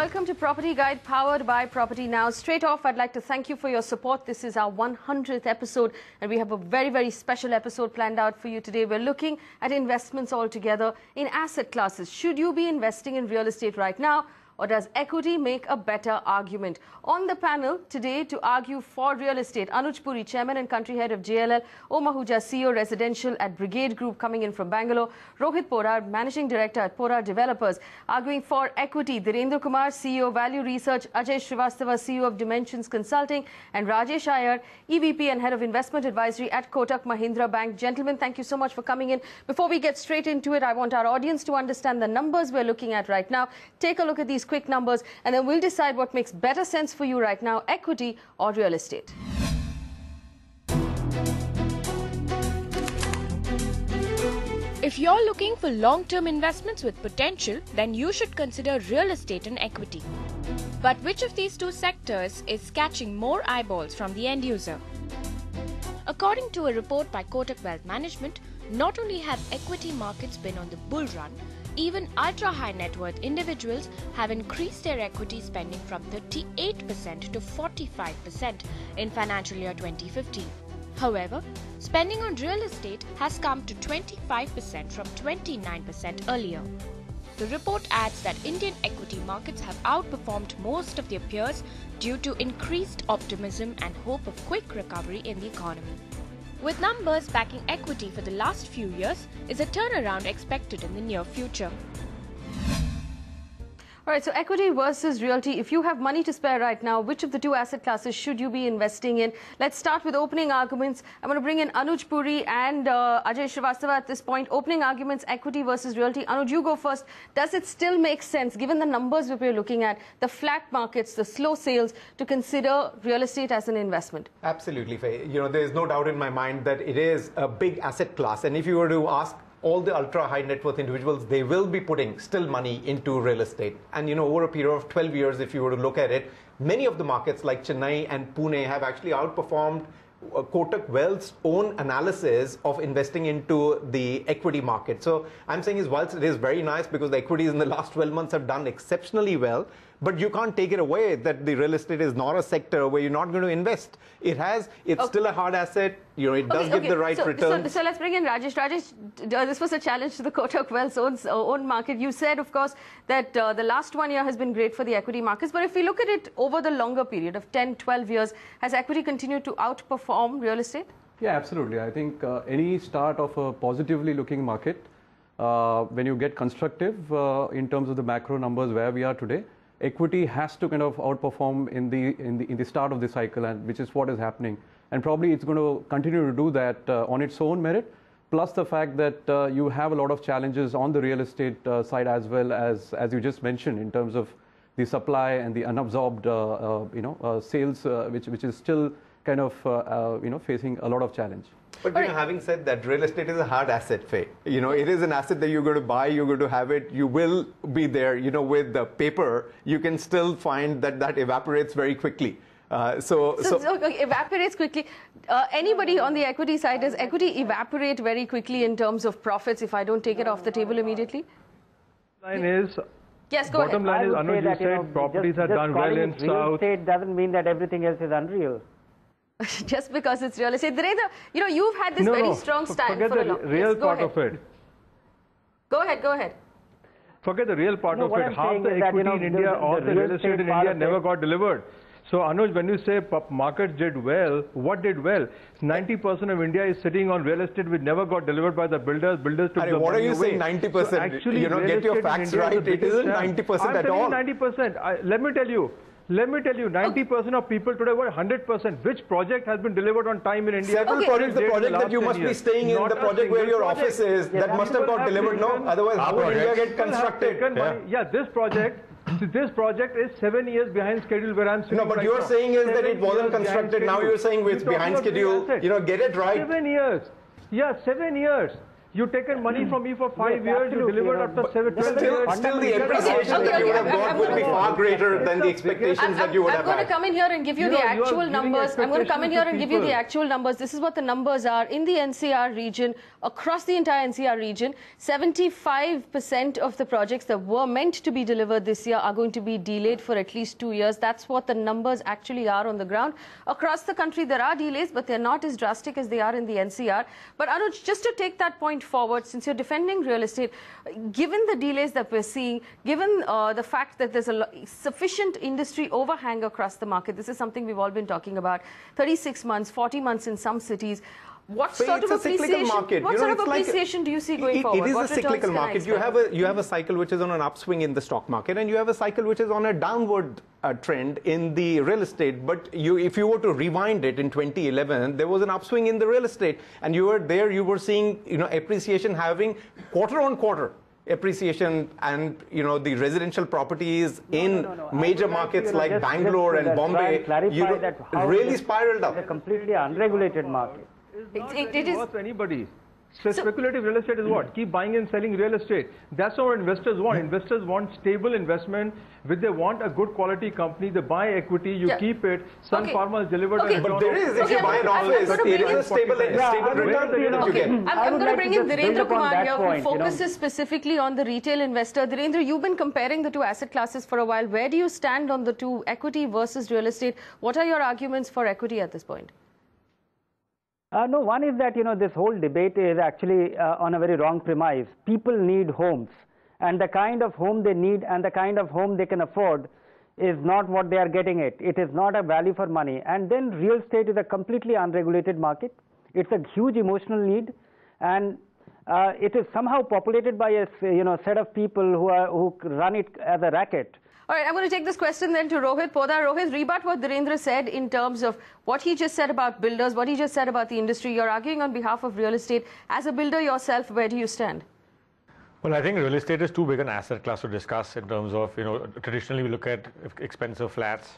welcome to Property Guide powered by Property Now. Straight off, I'd like to thank you for your support. This is our 100th episode and we have a very, very special episode planned out for you today. We're looking at investments altogether in asset classes. Should you be investing in real estate right now? Or does equity make a better argument? On the panel today to argue for real estate, Anuj Puri, Chairman and Country Head of JLL, Om Ahuja, CEO Residential at Brigade Group coming in from Bangalore, Rohit Porar, Managing Director at Porar Developers, arguing for equity, Dhirendra Kumar, CEO Value Research, Ajay Srivastava, CEO of Dimensions Consulting, and Rajesh Iyer, EVP and Head of Investment Advisory at Kotak Mahindra Bank. Gentlemen, thank you so much for coming in. Before we get straight into it, I want our audience to understand the numbers we're looking at right now. Take a look at these quick numbers and then we'll decide what makes better sense for you right now, equity or real estate. If you're looking for long-term investments with potential, then you should consider real estate and equity. But which of these two sectors is catching more eyeballs from the end user? According to a report by Kotak Wealth Management, not only have equity markets been on the bull run, even ultra-high net worth individuals have increased their equity spending from 38% to 45% in financial year 2015. However, spending on real estate has come to 25% from 29% earlier. The report adds that Indian equity markets have outperformed most of their peers due to increased optimism and hope of quick recovery in the economy. With numbers backing equity for the last few years, is a turnaround expected in the near future. All right, so equity versus realty. If you have money to spare right now, which of the two asset classes should you be investing in? Let's start with opening arguments. I'm going to bring in Anuj Puri and Ajay Srivastava at this point. Opening arguments, equity versus realty. Anuj, you go first. Does it still make sense, given the numbers that we're looking at, the flat markets, the slow sales, to consider real estate as an investment? Absolutely, Faye. You know, there's no doubt in my mind that it is a big asset class. And if you were to ask all the ultra high net worth individuals, they will be putting still money into real estate. And you know, over a period of 12 years, if you were to look at it, many of the markets like Chennai and Pune have actually outperformed Kotak Wealth's own analysis of investing into the equity market. So I'm saying is, whilst it is very nice because the equities in the last 12 months have done exceptionally well, but you can't take it away that the real estate is not a sector where you're not going to invest. It's still a hard asset. You know, it does give the right return. So let's bring in Rajesh. Rajesh, this was a challenge to the Kotak Wealth's own market. You said, of course, that the last 1 year has been great for the equity markets. But if we look at it over the longer period of 10, 12 years, has equity continued to outperform real estate? Yeah, absolutely. I think any start of a positively looking market, when you get constructive in terms of the macro numbers where we are today, equity has to kind of outperform in the start of the cycle, and which is what is happening. And probably it's going to continue to do that on its own merit, plus the fact that you have a lot of challenges on the real estate side as well as you just mentioned, in terms of the supply and the unabsorbed sales, which is still kind of facing a lot of challenge. But you know, having said that, real estate is a hard asset, Faye. You know, it is an asset that you're going to buy, you're going to have it, you will be there. You know, with the paper, you can still find that evaporates very quickly. So evaporates quickly. Anybody on the equity side, does equity evaporate very quickly in terms of profits if I don't take it off the table immediately? Line is, yes, go bottom ahead. line is, Anuj, you said properties have done well in real South. estate doesn't mean that everything else is unreal. Just because it's real estate. Dhirendra, you know, you've had this very strong stand forget for a the long real part of it. Go ahead. Forget the real part of it. Half the equity in India or the real estate in India never got delivered. So Anuj, when you say markets did well, what did well? 90% of India is sitting on real estate which never got delivered by the builders. Builders took the money away. What are you saying, 90%? So actually, you know, get your facts right. It isn't 90% at all. I'm telling you 90%. Let me tell you, 90% of people today were 100%. Which project has been delivered on time in India? Several projects, the project that you must be staying in, the project where your office is, that must have got delivered. No, otherwise how would India get constructed? Yeah, this project is 7 years behind schedule where I'm sitting. No, but you're saying is that it wasn't constructed. Now you're saying it's behind schedule. You know, get it right. 7 years. Yeah, 7 years. You've taken money from me for 5 years, you delivered after 7 years. Still the appreciation that you would have got will be far greater than the expectations that you would have had. I'm going to come in here and give you the actual numbers. I'm going to come in here and give you the actual numbers. This is what the numbers are. In the NCR region, across the entire NCR region, 75% of the projects that were meant to be delivered this year are going to be delayed for at least 2 years. That's what the numbers actually are on the ground. Across the country, there are delays, but they're not as drastic as they are in the NCR. But Anuj, just to take that point forward, since you're defending real estate, given the delays that we're seeing, given the fact that there's a sufficient industry overhang across the market, this is something we've all been talking about, 36 months, 40 months in some cities. What sort of appreciation do you see going forward? It is a cyclical market. You have a cycle which is on an upswing in the stock market, and you have a cycle which is on a downward trend in the real estate. But if you were to rewind it in 2011, there was an upswing in the real estate, and you were seeing appreciation having quarter on quarter appreciation, and the residential properties in major markets like Bangalore and Bombay really spiraled up. It's a completely unregulated market. It is worth anybody. So speculative real estate is what? Keep buying and selling real estate. That's what investors want. Investors want stable investment. They want a good quality company. They buy equity, you keep it. Sun Pharma has delivered a return. But there is, if you buy an office, it is a stable return that you get. I'm going to bring in Dhirendra Kumar here, who focuses specifically on the retail investor. Dhirendra, you've been comparing the two asset classes for a while. Where do you stand on the two, equity versus real estate? What are your arguments for equity at this point? No, one is that, this whole debate is actually on a very wrong premise. People need homes, and the kind of home they need and the kind of home they can afford is not what they are getting it. It is not a value for money. And then real estate is a completely unregulated market. It's a huge emotional need, and it is somehow populated by a set of people who run it as a racket. All right, I'm going to take this question then to Rohit Poddar. Rohit, rebut what Dhirendra said in terms of what he just said about builders, what he just said about the industry. You're arguing on behalf of real estate. As a builder yourself, where do you stand? Well, I think real estate is too big an asset class to discuss in terms of, traditionally we look at expensive flats.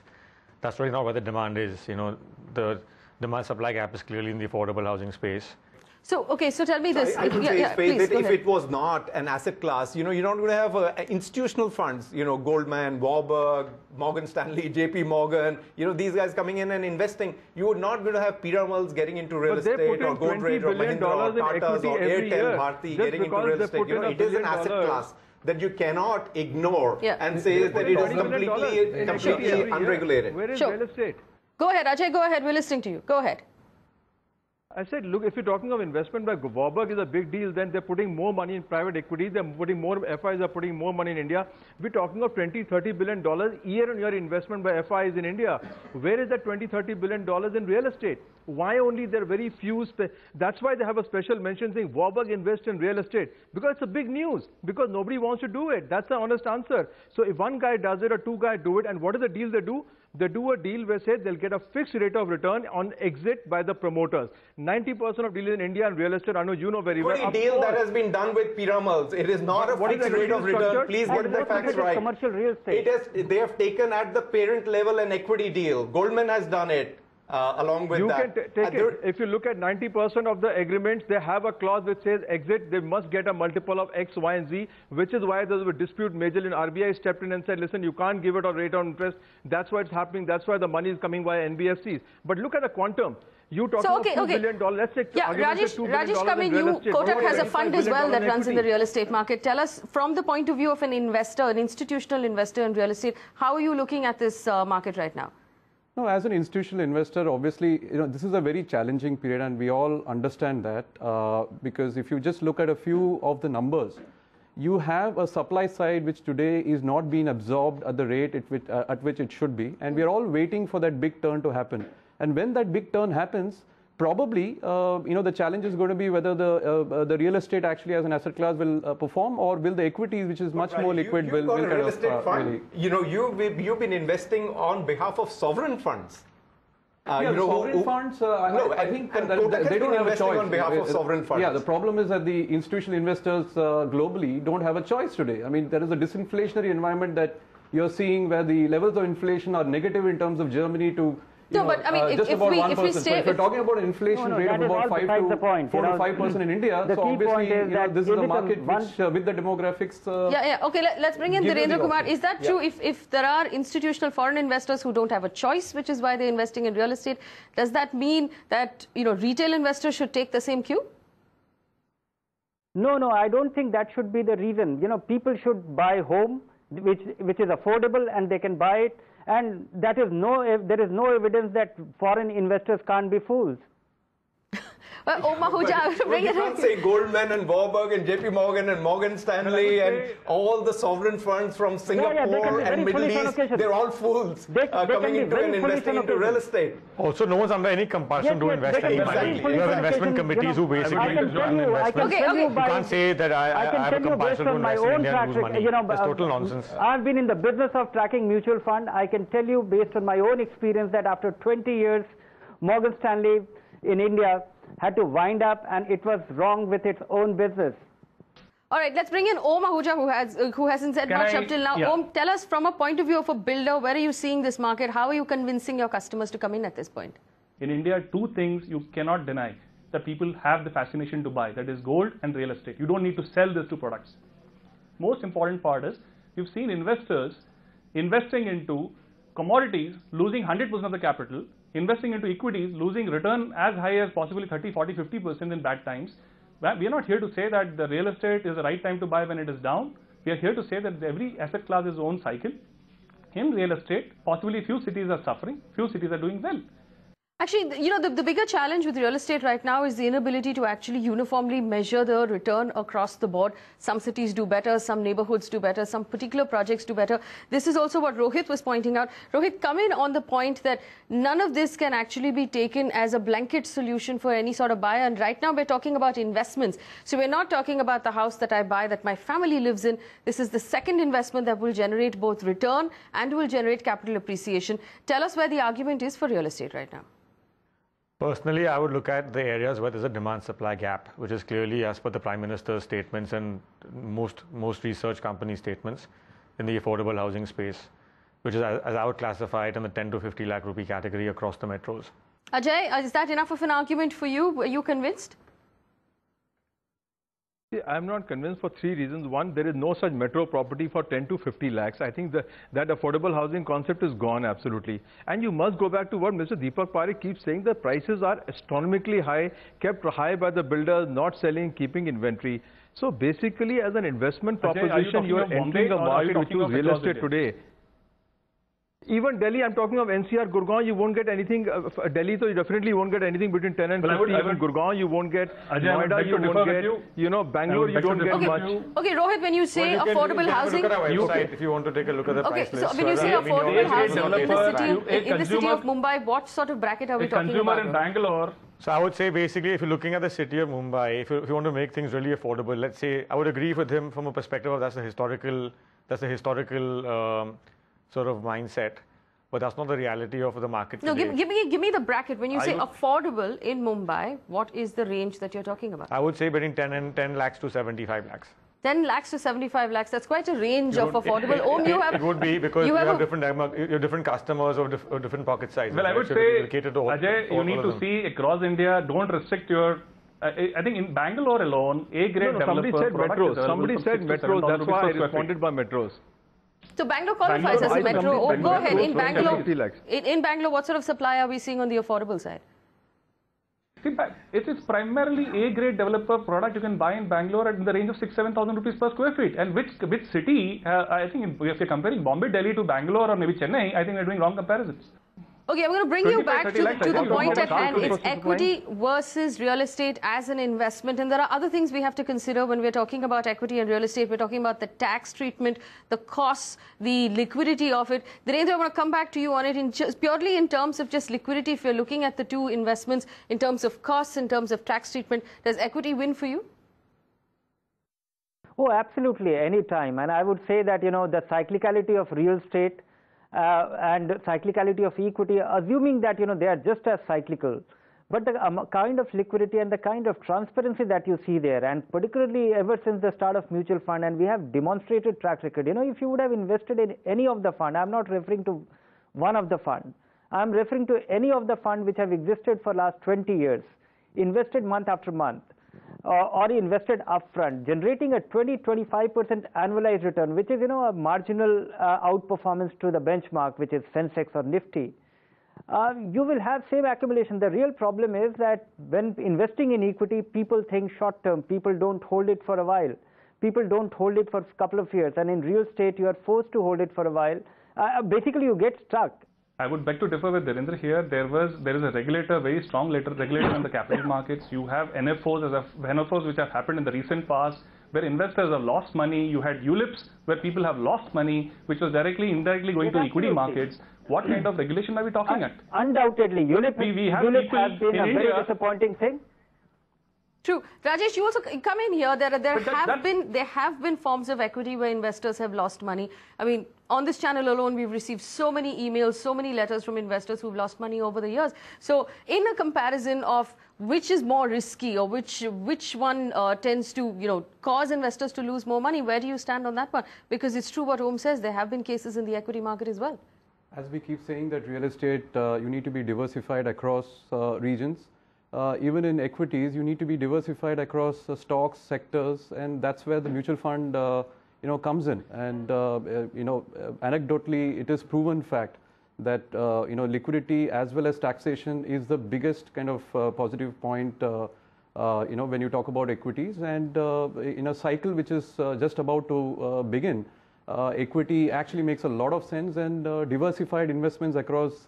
That's really not where the demand is. The demand-supply gap is clearly in the affordable housing space. So, okay, so tell me this. I can say that if it was not an asset class, you're not going to have institutional funds, Goldman, Warburg, Morgan Stanley, JP Morgan, these guys coming in and investing. You would not going to have pyramids getting into real estate, or Godrej, or Mahindra, or Tatas, or Airtel, Bharti getting into real estate. It is an asset class that you cannot ignore and say that it is completely unregulated. Where is real estate? Go ahead, Ajay, go ahead. We're listening to you. Go ahead. I said, look, if you're talking of investment by Warburg is a big deal, then they're putting more money in private equity, they're putting more, FIs are putting more money in India. We're talking of $20-30 billion year-on-year investment by FIs in India. Where is that $20-30 billion in real estate? Why only there are very few? That's why they have a special mention saying Warburg invests in real estate. Because it's a big news. Because nobody wants to do it. That's the honest answer. So if one guy does it or two guys do it, and what is the deal they do? They do a deal where, say, they'll get a fixed rate of return on exit by the promoters. 90% of deals in India and real estate, I know you know very well. What deal that has been done with pyramids? It is not a fixed rate of return. Please get the facts right. Commercial real estate. They have taken at the parent level an equity deal. Goldman has done it. Along with that. You can take it. If you look at 90% of the agreements, they have a clause which says exit, they must get a multiple of X, Y, and Z, which is why there was a dispute majorly, and RBI stepped in and said, listen, you can't give it a rate on interest. That's why it's happening. That's why the money is coming via NBFCs. But look at the quantum. You talking about $2 billion. Let's say Rajesh, come in. Kotak has a fund as well that runs in the real estate market. Tell us, from the point of view of an investor, an institutional investor in real estate, how are you looking at this market right now? No, as an institutional investor, obviously, this is a very challenging period, and we all understand that because if you just look at a few of the numbers, you have a supply side which today is not being absorbed at the rate at which it should be, and we are all waiting for that big turn to happen. And when that big turn happens, probably, the challenge is going to be whether the real estate actually as an asset class will perform, or will the equities, which is much more liquid, will kind real estate fund. Really. You've been investing on behalf of sovereign funds. Sovereign funds, I think they don't have a choice. On behalf of sovereign funds. Yeah, the problem is that the institutional investors globally don't have a choice today. I mean, there is a disinflationary environment that you're seeing where the levels of inflation are negative in terms of Germany to you No, know, but I mean, just if about we 1%. So stay, if you're talking about an inflation rate of about 4 to 5% in India, the so key obviously point is that this is a it market one- which, with the demographics. Okay, let's bring in give you the Dhirendra Kumar. option. Is that true? If there are institutional foreign investors who don't have a choice, which is why they're investing in real estate, does that mean that retail investors should take the same cue? No, I don't think that should be the reason. People should buy home which is affordable and they can buy it, and there is no evidence that foreign investors can't be fools. Well, Mahuja, bring You it can't in. say Goldman and Warburg and JP Morgan and Morgan Stanley and all the sovereign funds from Singapore and Middle East, they're all fools coming into and investing into real estate. Also, no one's under any compulsion to invest any money. Exactly. You have investment committees who basically run investments. You can't say that I have a compulsion to invest in India and lose money. That's total nonsense. I've been in the business of tracking mutual fund. I can tell you based on my own experience that after 20 years, Morgan Stanley in India had to wind up, and it was wrong with its own business. All right, let's bring in Om Ahuja, who hasn't said much up till now. Om, tell us from a point of view of a builder, where are you seeing this market? How are you convincing your customers to come in at this point? In India, two things you cannot deny that people have the fascination to buy, that is gold and real estate. You don't need to sell these two products. Most important part is you've seen investors investing into commodities, losing 100% of the capital, investing into equities, losing return as high as possibly 30, 40, 50% in bad times. We are not here to say that the real estate is the right time to buy when it is down. We are here to say that every asset class has its own cycle. In real estate, possibly few cities are suffering, few cities are doing well. Actually, the bigger challenge with real estate right now is the inability to actually uniformly measure the return across the board. Some cities do better, some neighborhoods do better, some particular projects do better. This is also what Rohit was pointing out. Rohit, come in on the point that none of this can actually be taken as a blanket solution for any sort of buyer. And right now we're talking about investments. So we're not talking about the house that I buy that my family lives in. This is the second investment that will generate both return and will generate capital appreciation. Tell us where the argument is for real estate right now. Personally, I would look at the areas where there's a demand-supply gap, which is clearly as per the Prime Minister's statements and most research company statements in the affordable housing space, which is, as I would classify it, in the 10 to 50 lakh rupee category across the metros. Ajay, is that enough of an argument for you? Were you convinced? I'm not convinced for three reasons. One, there is no such metro property for 10 to 50 lakhs. I think that affordable housing concept is gone absolutely. And you must go back to what Mr. Deepak Parekh keeps saying, the prices are astronomically high, kept high by the builders, not selling, keeping inventory. So basically, as an investment proposition, you are entering a market which is real estate today. Even Delhi, I'm talking of NCR, Gurgaon, you won't get anything. Delhi, so you definitely won't get anything between 10 and 50. Even Gurgaon, you won't get. Noida, you won't get. Bangalore, you don't get much. Okay, Rohit, when you say affordable housing, look at our website if you want to take a look at the price list. So when you say affordable housing in the city of Mumbai, what sort of bracket are we talking about? Consumer in Bangalore. So I would say basically, if you're looking at the city of Mumbai, if you want to make things really affordable, let's say I would agree with him from a perspective of that's a historical sort of mindset. But that's not the reality of the market today. No, give me the bracket. When you say affordable in Mumbai, what is the range that you're talking about? I would say between 10 lakhs to 75 lakhs. 10 lakhs to 75 lakhs. That's quite a range of affordable. It would be because you have different customers of different pocket sizes. Well, I would say, Ajay, you need to see across India. Don't restrict your. I think in Bangalore alone, A-grade developer product. Somebody said metros. That's why I responded by metros. So Bangalore qualifies as a metro. Go ahead. In Bangalore, what sort of supply are we seeing on the affordable side? It is primarily A-grade developer product you can buy in Bangalore at in the range of 6,000-7,000 rupees per square feet. And which city? I think if you're comparing Bombay, Delhi to Bangalore or maybe Chennai, I think we're doing wrong comparisons. Okay, I'm going to bring you back to the point at hand. It's equity versus real estate as an investment. And there are other things we have to consider when we're talking about equity and real estate. We're talking about the tax treatment, the costs, the liquidity of it. Dhirendra, I want to come back to you on it purely in terms of just liquidity. If you're looking at the two investments in terms of costs, in terms of tax treatment, does equity win for you? Oh, absolutely, any time. And I would say that, the cyclicality of real estate and cyclicality of equity, assuming that they are just as cyclical, but the kind of liquidity and the kind of transparency that you see there, and particularly ever since the start of mutual fund, and we have demonstrated track record. If you would have invested in any of the fund, I'm not referring to one of the fund, I'm referring to any of the funds which have existed for last 20 years, invested month after month, or invested upfront, generating a 20-25% annualized return, which is, a marginal outperformance to the benchmark, which is Sensex or Nifty. You will have same accumulation. The real problem is that when investing in equity, people think short term. People don't hold it for a while. People don't hold it for a couple of years. And in real estate, you are forced to hold it for a while. Basically, you get stuck. I would beg to differ with Dhirendra here. There is a regulator, very strong regulator in the capital markets. You have NFOs which have happened in the recent past, where investors have lost money. You had ULIPs where people have lost money, which was directly, indirectly going to equity markets. What kind of regulation are we talking at? Undoubtedly, ULIP has been a very disappointing thing. True. Rajesh, you also come in here. There have been forms of equity where investors have lost money. I mean, on this channel alone, we've received so many emails, so many letters from investors who've lost money over the years. So in a comparison of which is more risky or which one tends to, cause investors to lose more money, where do you stand on that one? Because it's true what Om says, there have been cases in the equity market as well. As we keep saying that real estate, you need to be diversified across regions. Even in equities, you need to be diversified across stocks, sectors, and that's where the mutual fund, comes in. And anecdotally, it is proven fact that liquidity as well as taxation is the biggest kind of positive point. When you talk about equities, and in a cycle which is just about to begin, equity actually makes a lot of sense, and diversified investments across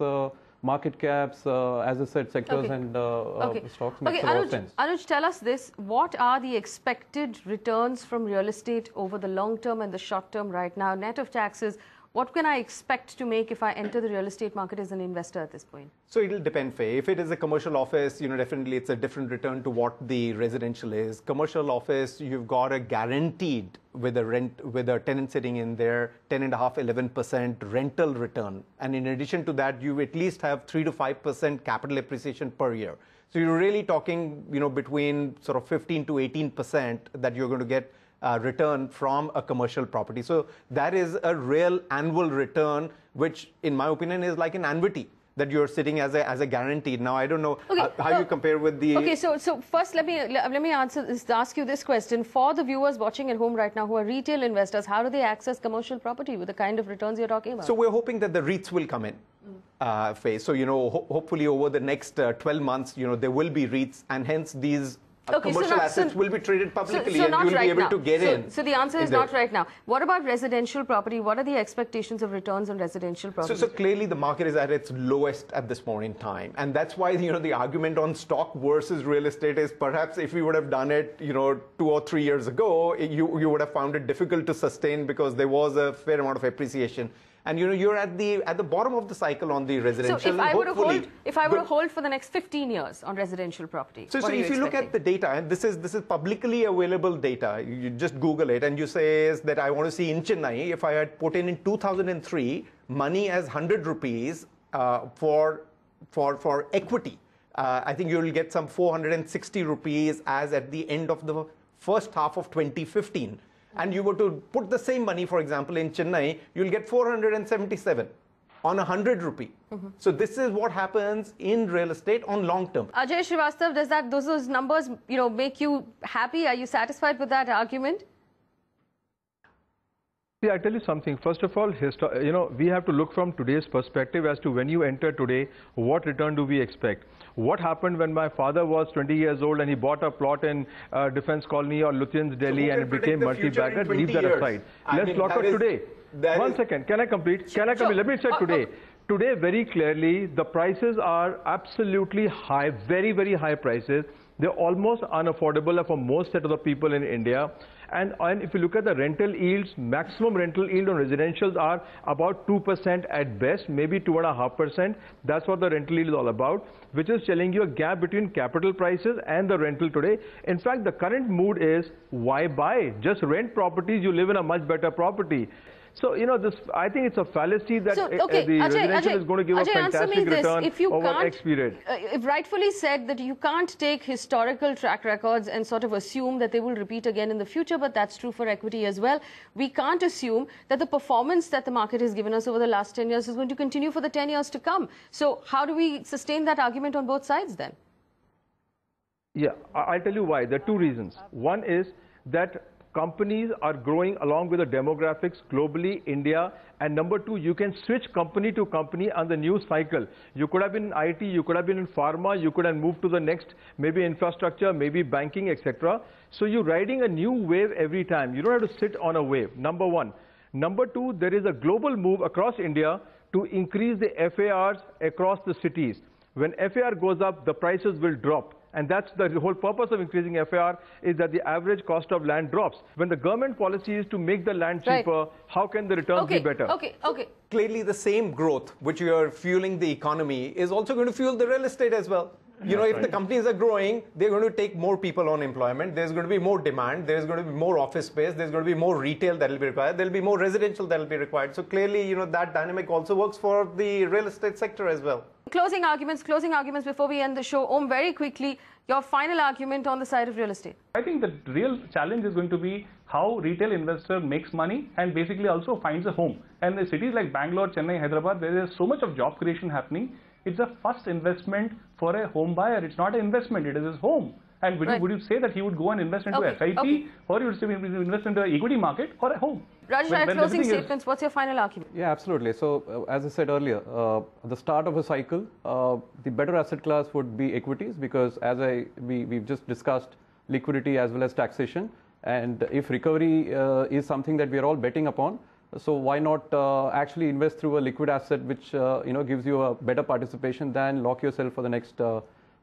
market caps, as I said, sectors and stocks makes a lot of sense. Anuj, tell us this. What are the expected returns from real estate over the long term and the short term right now, net of taxes? What can I expect to make if I enter the real estate market as an investor at this point? So it'll depend, Faye. If it is a commercial office, definitely it's a different return to what the residential is. Commercial office, you've got a guaranteed with a tenant sitting in there, 10.5-11% rental return. And in addition to that, you at least have 3 to 5% capital appreciation per year. So you're really talking, between sort of 15 to 18% that you're going to get return from a commercial property. So that is a real annual return, which in my opinion is like an annuity that you're sitting as a guaranteed. Now I don't know how you compare with the. Okay, so first let me ask you this question. For the viewers watching at home right now who are retail investors, how do they access commercial property with the kind of returns you're talking about? So we're hoping that the REITs will come in. Faye. So hopefully over the next 12 months, there will be REITs, and hence these commercial assets will be traded publicly, and you will be able to get in. So the answer is not right now. What about residential property? What are the expectations of returns on residential property? So clearly the market is at its lowest at this point in time, and that's why the argument on stock versus real estate is perhaps if we would have done it 2 or 3 years ago, you would have found it difficult to sustain because there was a fair amount of appreciation. And you're at the bottom of the cycle on the residential. So if I were to hold for the next 15 years on residential property, so if you look at the data, and this is publicly available data, you just Google it and you say that I want to see in Chennai, if I had put in 2003 money as 100 rupees for equity, I think you'll get some 460 rupees as at the end of the first half of 2015. And you were to put the same money, for example, in Chennai, you'll get 477 on 100 rupee. So this is what happens in real estate on long term. Ajay Srivastav, does those numbers make you happy? Are you satisfied with that argument? See, I tell you something. First of all, we have to look from today's perspective as to when you enter today, what return do we expect? What happened when my father was 20 years old and he bought a plot in Defense Colony or Lutyens, Delhi, and it became multi-bagger? Leave that aside. Let's look at today. 1 second. Can I complete? Let me say today. Today, very clearly, the prices are absolutely high, very, very high prices. They're almost unaffordable for most set of the people in India. And if you look at the rental yields, maximum rental yield on residentials are about 2% at best, maybe 2.5%. That's what the rental yield is all about, which is telling you a gap between capital prices and the rental today. In fact, the current mood is, why buy? Just rent properties, you live in a much better property. So, this, I think it's a fallacy that the Ajay, residential is going to give a fantastic return over X period. If rightfully said that you can't take historical track records and sort of assume that they will repeat again in the future, but that's true for equity as well. We can't assume that the performance that the market has given us over the last 10 years is going to continue for the 10 years to come. So how do we sustain that argument on both sides then? Yeah, I'll tell you why. There are two reasons. One is that companies are growing along with the demographics globally, India, and number two, you can switch company to company on the new cycle. You could have been in IT, you could have been in pharma, you could have moved to the next, maybe infrastructure, maybe banking, etc. So you're riding a new wave every time. You don't have to sit on a wave, number one. Number two, there is a global move across India to increase the FARs across the cities. When FAR goes up, the prices will drop. And that's the whole purpose of increasing FAR, is that the average cost of land drops. When the government policy is to make the land cheaper, how can the returns be better? Okay. Clearly, the same growth which you are fueling the economy is also going to fuel the real estate as well. If the companies are growing, they're going to take more people on employment. There's going to be more demand. There's going to be more office space. There's going to be more retail that will be required. There'll be more residential that will be required. So clearly, that dynamic also works for the real estate sector as well. Closing arguments before we end the show. Om, very quickly, your final argument on the side of real estate. I think the real challenge is going to be how retail investor makes money and basically also finds a home. And in cities like Bangalore, Chennai, Hyderabad, there is so much of job creation happening. It's a first investment for a home buyer. It's not an investment, it is his home. And would you say that he would go and invest into SIP or you would say invest into the equity market or a home? Rajesh, closing statements, what's your final argument? Yeah, absolutely. So, as I said earlier, at the start of a cycle, the better asset class would be equities because we've just discussed liquidity as well as taxation. And if recovery is something that we are all betting upon, so why not actually invest through a liquid asset which gives you a better participation than lock yourself for the next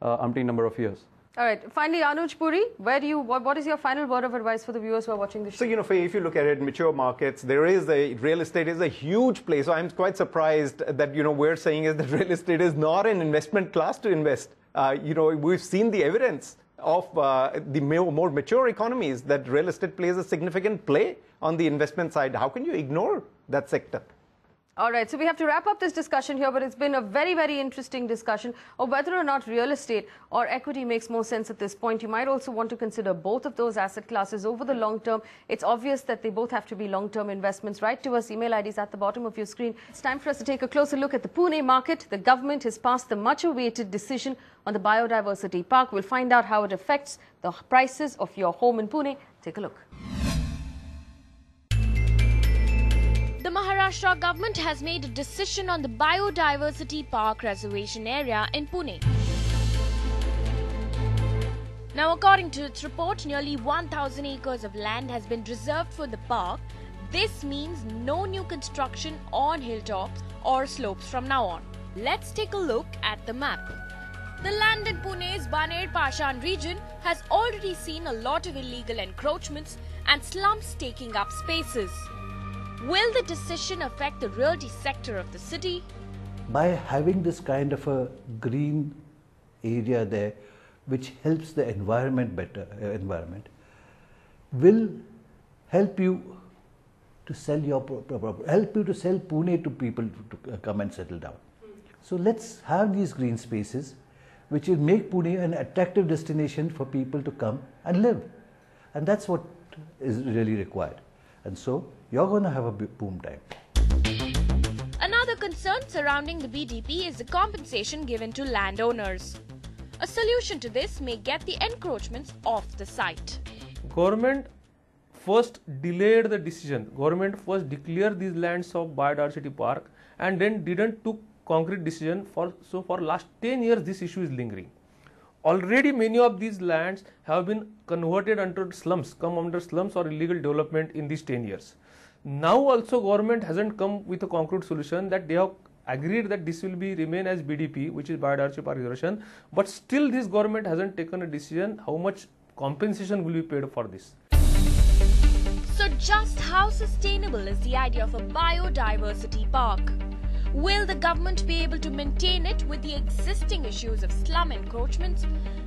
umpteen number of years. All right. Finally, Anuj Puri, what is your final word of advice for the viewers who are watching this show? So, if you look at it, mature markets, real estate is a huge play. So I'm quite surprised that, we're saying is that real estate is not an investment class to invest. We've seen the evidence of the more mature economies that real estate plays a significant play on the investment side. How can you ignore that sector? All right, so we have to wrap up this discussion here, but it's been a very, very interesting discussion of whether or not real estate or equity makes more sense at this point. You might also want to consider both of those asset classes over the long term. It's obvious that they both have to be long-term investments. Write to us, email IDs at the bottom of your screen. It's time for us to take a closer look at the Pune market. The government has passed the much-awaited decision on the Biodiversity Park. We'll find out how it affects the prices of your home in Pune. Take a look. The Maharashtra government has made a decision on the Biodiversity Park reservation area in Pune. Now, according to its report, nearly 1,000 acres of land has been reserved for the park. This means no new construction on hilltops or slopes from now on. Let's take a look at the map. The land in Pune's Baner-Pashan region has already seen a lot of illegal encroachments and slums taking up spaces. Will the decision affect the realty sector of the city? By having this kind of a green area there, which helps the environment will help you to sell your property, help you to sell Pune to people to come and settle down. So let's have these green spaces, which will make Pune an attractive destination for people to come and live. And that's what is really required. And so, you're going to have a boom time. Another concern surrounding the BDP is the compensation given to landowners. A solution to this may get the encroachments off the site. Government first delayed the decision. Government first declared these lands of Biodiversity Park and then didn't took concrete decision. For last 10 years this issue is lingering. Already many of these lands have been converted under slums, come under slums or illegal development in these 10 years. Now also government hasn't come with a concrete solution that they have agreed that this will be remain as BDP, which is Biodiversity Park Reservation, but still this government hasn't taken a decision how much compensation will be paid for this. So just how sustainable is the idea of a Biodiversity Park? Will the government be able to maintain it with the existing issues of slum encroachments,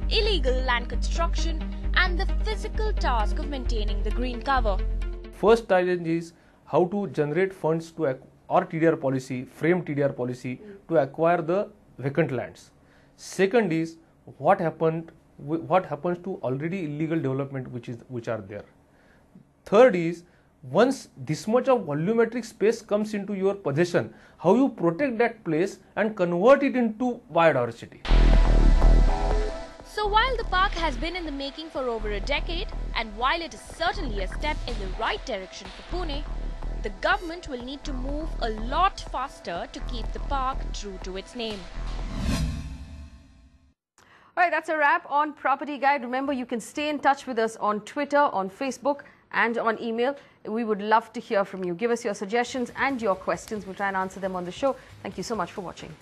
illegal land construction and the physical task of maintaining the green cover? First challenge is how to generate funds to or TDR policy, frame TDR policy to acquire the vacant lands. Second is what happens to already illegal development which are there. Third is once this much of volumetric space comes into your possession, how you protect that place and convert it into biodiversity. So while the park has been in the making for over a decade, and while it is certainly a step in the right direction for Pune, the government will need to move a lot faster to keep the park true to its name. All right, that's a wrap on Property Guide. Remember, you can stay in touch with us on Twitter, on Facebook, and on email. We would love to hear from you. Give us your suggestions and your questions. We'll try and answer them on the show. Thank you so much for watching.